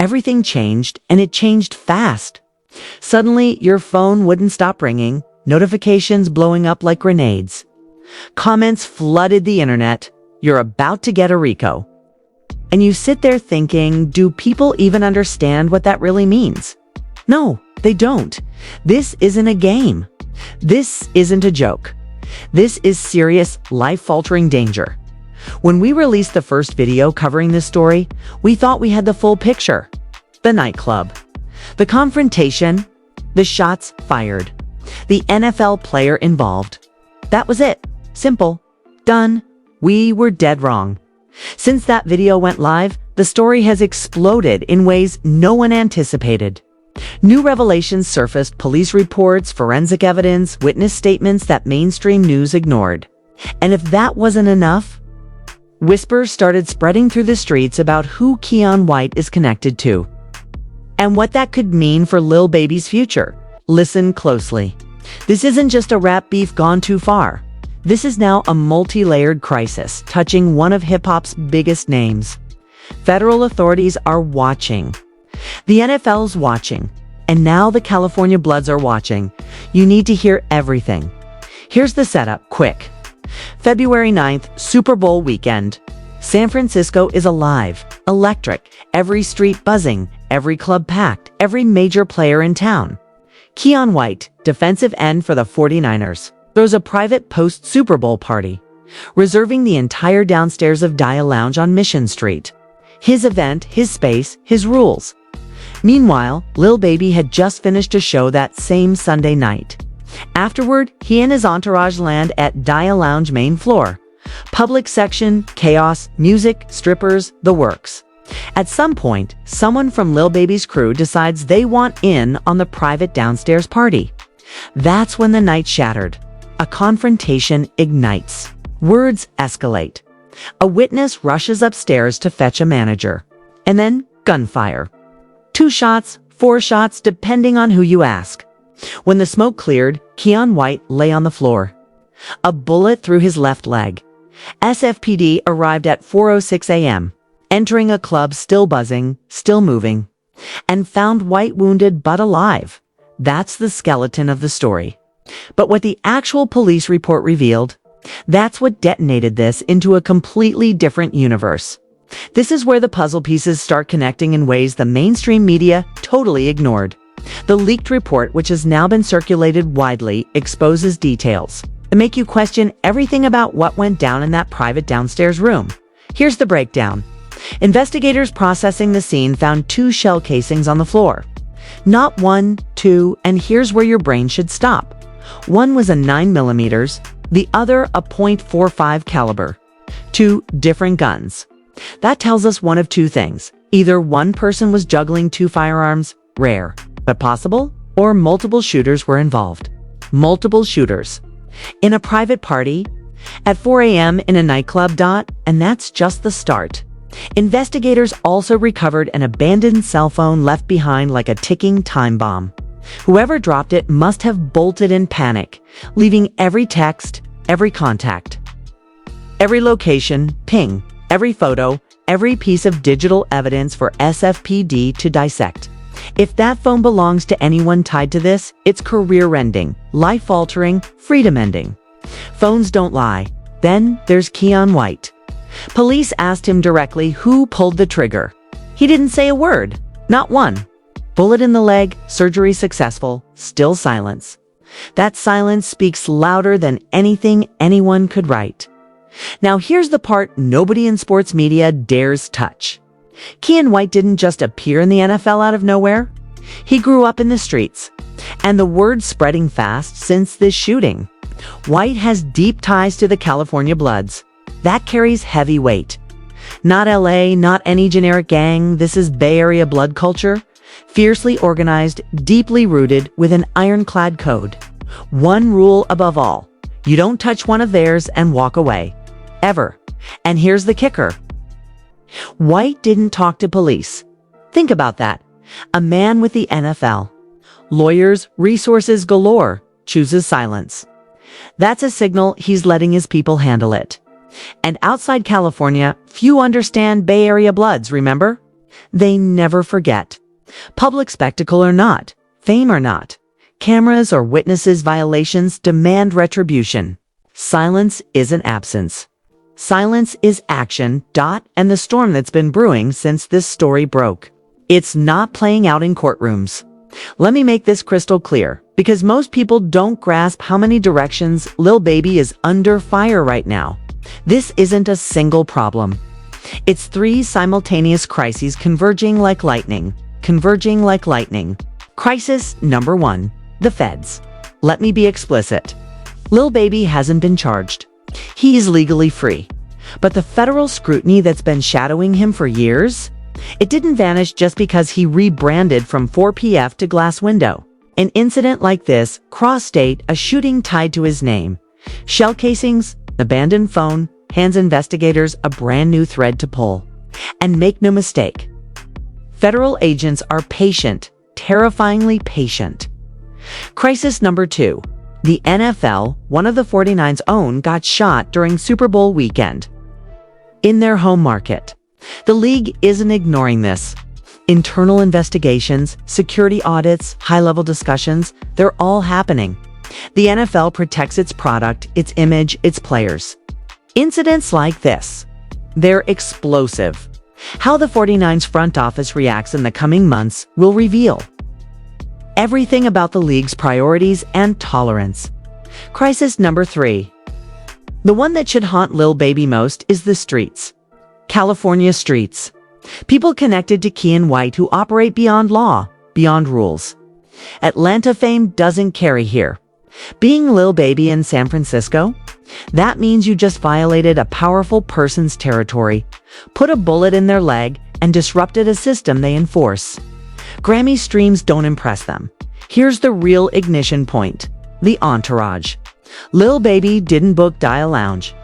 everything changed, and it changed fast. Suddenly, your phone wouldn't stop ringing, notifications blowing up like grenades. Comments flooded the internet. You're about to get a RICO. And you sit there thinking, do people even understand what that really means? No, they don't. This isn't a game. This isn't a joke. This is serious, life-altering danger. When we released the first video covering this story, we thought we had the full picture. The nightclub, the confrontation, the shots fired, the NFL player involved. That was it. Simple. Done. We were dead wrong. Since that video went live, the story has exploded in ways no one anticipated. New revelations surfaced, police reports, forensic evidence, witness statements that mainstream news ignored. And if that wasn't enough, whispers started spreading through the streets about who Keion White is connected to and what that could mean for Lil Baby's future. Listen closely. This isn't just a rap beef gone too far. This is now a multi-layered crisis touching one of hip-hop's biggest names. Federal authorities are watching. The NFL's watching. And now the California Bloods are watching. You need to hear everything. Here's the setup, quick. February 9th, Super Bowl weekend. San Francisco is alive, electric, every street buzzing, every club packed, every major player in town. Keion White, defensive end for the 49ers, throws a private post-Super Bowl party, reserving the entire downstairs of Dia Lounge on Mission Street. His event, his space, his rules. Meanwhile, Lil Baby had just finished a show that same Sunday night. Afterward, he and his entourage land at Dia Lounge main floor. Public section, chaos, music, strippers, the works. At some point, someone from Lil Baby's crew decides they want in on the private downstairs party. That's when the night shattered. A confrontation ignites. Words escalate. A witness rushes upstairs to fetch a manager. And then, gunfire. 2 shots, 4 shots, depending on who you ask. When the smoke cleared, Keion White lay on the floor. A bullet through his left leg. SFPD arrived at 4:06 a.m., entering a club still buzzing, still moving, and found White wounded but alive. That's the skeleton of the story. But what the actual police report revealed, that's what detonated this into a completely different universe. This is where the puzzle pieces start connecting in ways the mainstream media totally ignored. The leaked report, which has now been circulated widely, exposes details that make you question everything about what went down in that private downstairs room. Here's the breakdown. Investigators processing the scene found 2 shell casings on the floor. Not 1, 2, and here's where your brain should stop. One was a 9mm, the other a .45 caliber. 2 different guns. That tells us one of 2 things. Either one person was juggling 2 firearms, rare, but possible, or multiple shooters were involved. Multiple shooters. In a private party, at 4 a.m. in a nightclub, and that's just the start. Investigators also recovered an abandoned cell phone left behind like a ticking time bomb. Whoever dropped it must have bolted in panic, leaving every text, every contact, every location, ping, every photo, every piece of digital evidence for SFPD to dissect. If that phone belongs to anyone tied to this, it's career-ending, life-altering, freedom-ending. Phones don't lie. Then there's Keion White. Police asked him directly who pulled the trigger. He didn't say a word. Not one. Bullet in the leg, surgery successful, still silence. That silence speaks louder than anything anyone could write. Now here's the part nobody in sports media dares touch. Keion White didn't just appear in the NFL out of nowhere. He grew up in the streets. And the word's spreading fast since this shooting. White has deep ties to the California Bloods. That carries heavy weight. Not LA, not any generic gang. This is Bay Area blood culture. Fiercely organized, deeply rooted, with an ironclad code. One rule above all. You don't touch one of theirs and walk away. Ever. And here's the kicker. White didn't talk to police. Think about that. A man with the NFL. Lawyers, resources galore, chooses silence. That's a signal he's letting his people handle it. And outside California, few understand Bay Area Bloods, remember? They never forget. Public spectacle or not, fame or not, cameras or witnesses violations demand retribution. Silence isn't absence. Silence is action, and the storm that's been brewing since this story broke. It's not playing out in courtrooms. Let me make this crystal clear, because most people don't grasp how many directions Lil Baby is under fire right now. This isn't a single problem. It's 3 simultaneous crises converging like lightning. Crisis number 1, the feds. Let me be explicit. Lil Baby hasn't been charged. He's legally free. But the federal scrutiny that's been shadowing him for years, it didn't vanish just because he rebranded from 4PF to Glass Window. An incident like this cross-state a shooting tied to his name. Shell casings, abandoned phone, hands investigators a brand new thread to pull. And make no mistake, federal agents are patient, terrifyingly patient. Crisis number 2. The NFL, one of the 49's own, got shot during Super Bowl weekend. In their home market. The league isn't ignoring this. Internal investigations, security audits, high-level discussions, they're all happening. The NFL protects its product, its image, its players. Incidents like this, they're explosive. How the 49's front office reacts in the coming months will reveal everything about the league's priorities and tolerance. Crisis number 3. The one that should haunt Lil Baby most is the streets. California streets. People connected to Keion White who operate beyond law, beyond rules. Atlanta fame doesn't carry here. Being Lil Baby in San Francisco, that means you just violated a powerful person's territory, put a bullet in their leg, and disrupted a system they enforce. Grammy streams don't impress them. Here's the real ignition point: the entourage. Lil Baby didn't book Dial Lounge.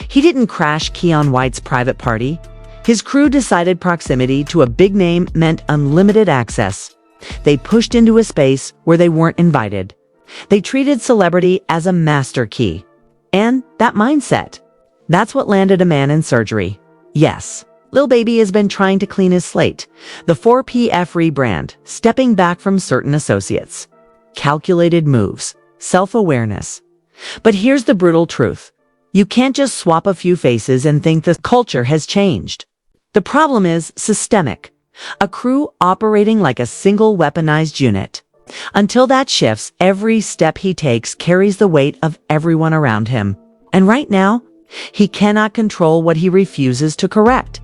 He didn't crash Keion White's private party. His crew decided proximity to a big name meant unlimited access. They pushed into a space where they weren't invited. They treated celebrity as a master key. And that mindset, that's what landed a man in surgery. Yes, Lil Baby has been trying to clean his slate. The 4PF rebrand, stepping back from certain associates. Calculated moves, self-awareness. But here's the brutal truth. You can't just swap a few faces and think the culture has changed. The problem is systemic. A crew operating like a single weaponized unit. Until that shifts, every step he takes carries the weight of everyone around him. And right now, he cannot control what he refuses to correct.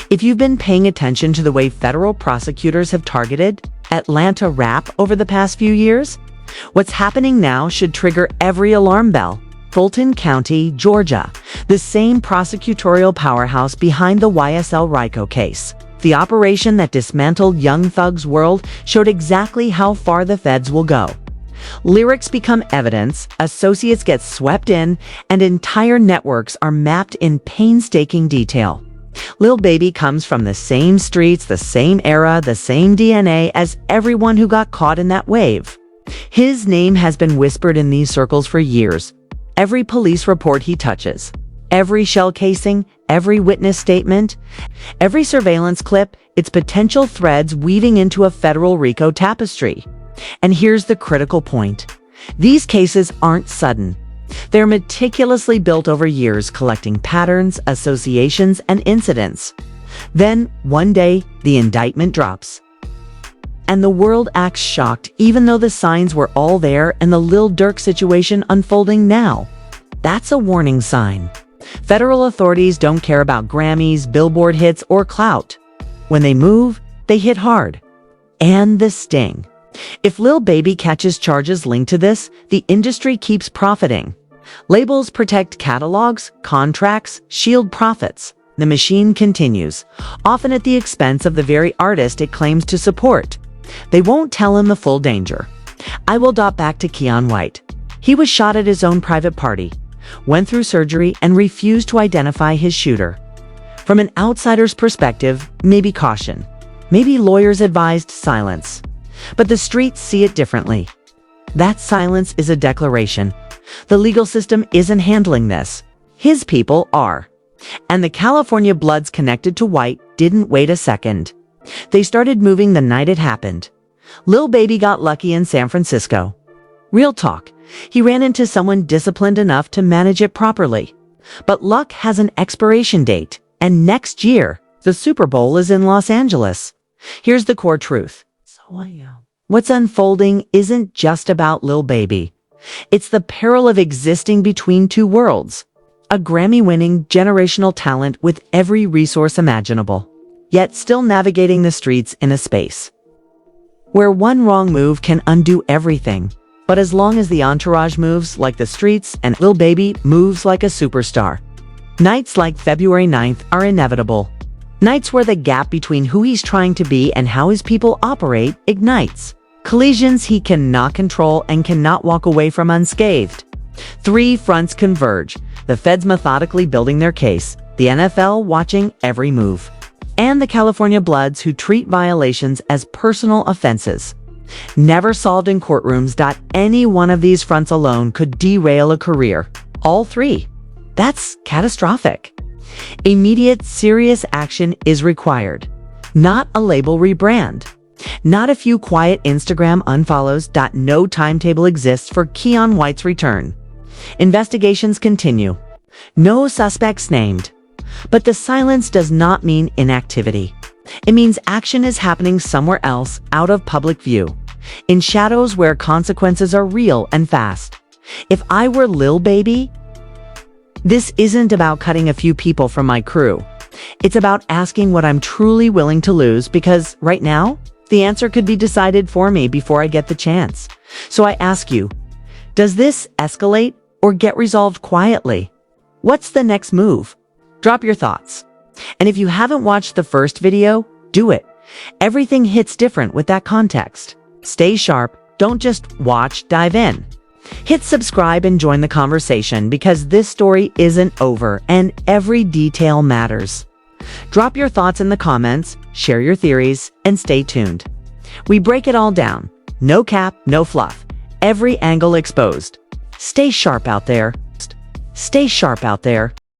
If you've been paying attention to the way federal prosecutors have targeted Atlanta rap over the past few years, what's happening now should trigger every alarm bell. Fulton County, Georgia, the same prosecutorial powerhouse behind the YSL Ryko case. The operation that dismantled Young Thug's world showed exactly how far the feds will go. Lyrics become evidence, associates get swept in, and entire networks are mapped in painstaking detail. Lil Baby comes from the same streets, the same era, the same DNA as everyone who got caught in that wave. His name has been whispered in these circles for years. Every police report he touches, every shell casing, every witness statement, every surveillance clip, its potential threads weaving into a federal RICO tapestry. And here's the critical point. These cases aren't sudden. They're meticulously built over years, collecting patterns, associations, and incidents. Then, one day, the indictment drops. And the world acts shocked, even though the signs were all there and the Lil Durk situation unfolding now. That's a warning sign. Federal authorities don't care about Grammys, Billboard hits, or clout. When they move, they hit hard. And the sting. If Lil Baby catches charges linked to this, the industry keeps profiting. Labels protect catalogs, contracts, shield profits. The machine continues, often at the expense of the very artist it claims to support. They won't tell him the full danger. I will dot back to Keion White. He was shot at his own private party, went through surgery, and refused to identify his shooter. From an outsider's perspective, maybe caution. Maybe lawyers advised silence. But the streets see it differently. That silence is a declaration. The legal system isn't handling this. His people are. And the California Bloods connected to White didn't wait a second. They started moving the night it happened. Lil Baby got lucky in San Francisco. Real talk, he ran into someone disciplined enough to manage it properly. But luck has an expiration date, and next year, the Super Bowl is in Los Angeles. Here's the core truth. What's unfolding isn't just about Lil Baby. It's the peril of existing between two worlds. A Grammy-winning generational talent with every resource imaginable, yet still navigating the streets in a space where one wrong move can undo everything. But as long as the entourage moves like the streets and Lil Baby moves like a superstar, nights like February 9th are inevitable. Nights where the gap between who he's trying to be and how his people operate ignites. Collisions he cannot control and cannot walk away from unscathed. Three fronts converge, the feds methodically building their case, the NFL watching every move, and the California Bloods who treat violations as personal offenses. Never solved in courtrooms. Any one of these fronts alone could derail a career. All three. That's catastrophic. Immediate, serious action is required. Not a label rebrand. Not a few quiet Instagram unfollows. No timetable exists for Keion White's return. Investigations continue. No suspects named. But the silence does not mean inactivity. It means action is happening somewhere else, out of public view, in shadows where consequences are real and fast. If I were Lil Baby, this isn't about cutting a few people from my crew. It's about asking what I'm truly willing to lose, because right now, the answer could be decided for me before I get the chance. So I ask you, does this escalate or get resolved quietly? What's the next move? Drop your thoughts. And if you haven't watched the first video, do it. Everything hits different with that context. Stay sharp. Don't just watch, dive in. Hit subscribe and join the conversation, because this story isn't over and every detail matters. Drop your thoughts in the comments, share your theories, and stay tuned. We break it all down. No cap, no fluff. Every angle exposed. Stay sharp out there. Stay sharp out there.